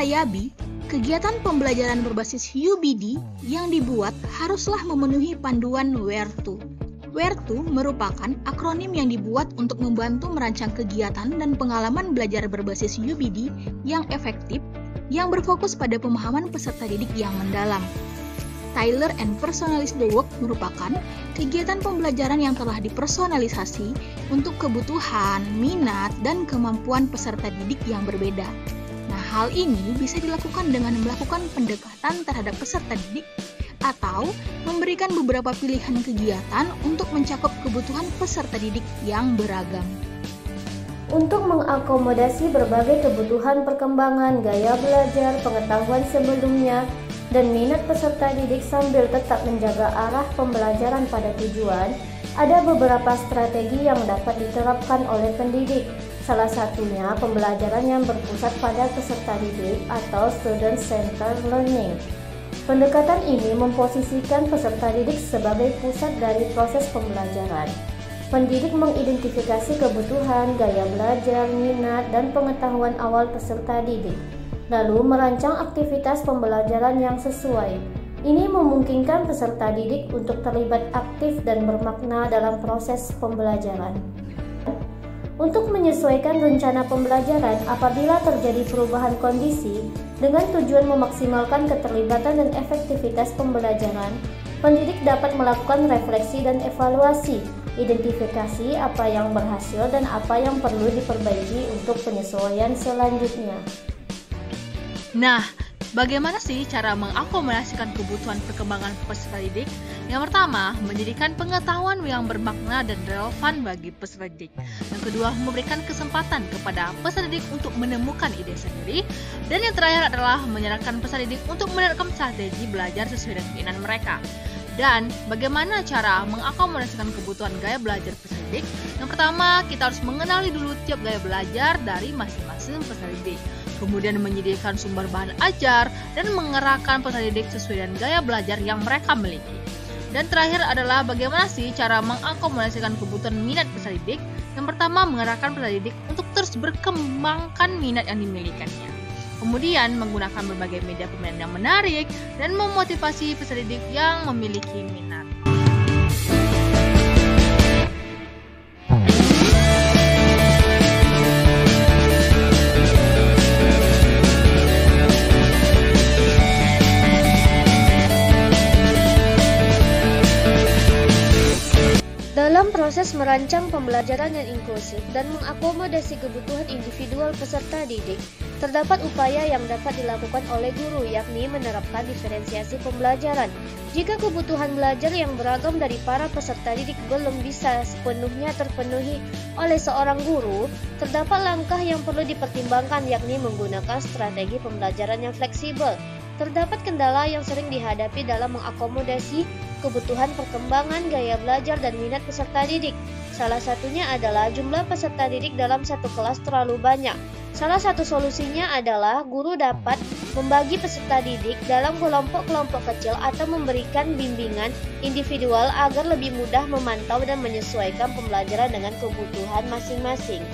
Hayabi, kegiatan pembelajaran berbasis UBD yang dibuat haruslah memenuhi panduan Where to. Where to merupakan akronim yang dibuat untuk membantu merancang kegiatan dan pengalaman belajar berbasis UBD yang efektif, yang berfokus pada pemahaman peserta didik yang mendalam. Tailor and Personalized Work merupakan kegiatan pembelajaran yang telah dipersonalisasi untuk kebutuhan, minat, dan kemampuan peserta didik yang berbeda. Nah, hal ini bisa dilakukan dengan melakukan pendekatan terhadap peserta didik atau memberikan beberapa pilihan kegiatan untuk mencakup kebutuhan peserta didik yang beragam. Untuk mengakomodasi berbagai kebutuhan perkembangan gaya belajar, pengetahuan sebelumnya, dan minat peserta didik sambil tetap menjaga arah pembelajaran pada tujuan, ada beberapa strategi yang dapat diterapkan oleh pendidik. Salah satunya pembelajaran yang berpusat pada peserta didik atau student-centered learning. Pendekatan ini memposisikan peserta didik sebagai pusat dari proses pembelajaran. Pendidik mengidentifikasi kebutuhan, gaya belajar, minat, dan pengetahuan awal peserta didik, lalu merancang aktivitas pembelajaran yang sesuai. Ini memungkinkan peserta didik untuk terlibat aktif dan bermakna dalam proses pembelajaran. Untuk menyesuaikan rencana pembelajaran apabila terjadi perubahan kondisi dengan tujuan memaksimalkan keterlibatan dan efektivitas pembelajaran, pendidik dapat melakukan refleksi dan evaluasi, identifikasi apa yang berhasil dan apa yang perlu diperbaiki untuk penyesuaian selanjutnya. Nah, bagaimana sih cara mengakomodasikan kebutuhan perkembangan peserta didik? Yang pertama, menjadikan pengetahuan yang bermakna dan relevan bagi peserta didik. Yang kedua, memberikan kesempatan kepada peserta didik untuk menemukan ide sendiri. Dan yang terakhir adalah menyerahkan peserta didik untuk menerapkan strategi belajar sesuai dengan keinginan mereka. Dan bagaimana cara mengakomodasikan kebutuhan gaya belajar peserta didik? Yang pertama, kita harus mengenali dulu tiap gaya belajar dari masing-masing peserta didik. Kemudian menyediakan sumber bahan ajar dan mengerahkan peserta didik sesuai dengan gaya belajar yang mereka miliki. Dan terakhir adalah bagaimana sih cara mengakomodasikan kebutuhan minat peserta didik? Yang pertama, mengerahkan peserta didik untuk terus berkembangkan minat yang dimilikannya. Kemudian menggunakan berbagai media permainan yang menarik dan memotivasi peserta didik yang memiliki minat. Dalam proses merancang pembelajaran yang inklusif dan mengakomodasi kebutuhan individual peserta didik, terdapat upaya yang dapat dilakukan oleh guru, yakni menerapkan diferensiasi pembelajaran. Jika kebutuhan belajar yang beragam dari para peserta didik belum bisa sepenuhnya terpenuhi oleh seorang guru, terdapat langkah yang perlu dipertimbangkan, yakni menggunakan strategi pembelajaran yang fleksibel. Terdapat kendala yang sering dihadapi dalam mengakomodasi kebutuhan perkembangan gaya belajar dan minat peserta didik. Salah satunya adalah jumlah peserta didik dalam satu kelas terlalu banyak. Salah satu solusinya adalah guru dapat membagi peserta didik dalam kelompok-kelompok kecil atau memberikan bimbingan individual agar lebih mudah memantau dan menyesuaikan pembelajaran dengan kebutuhan masing-masing.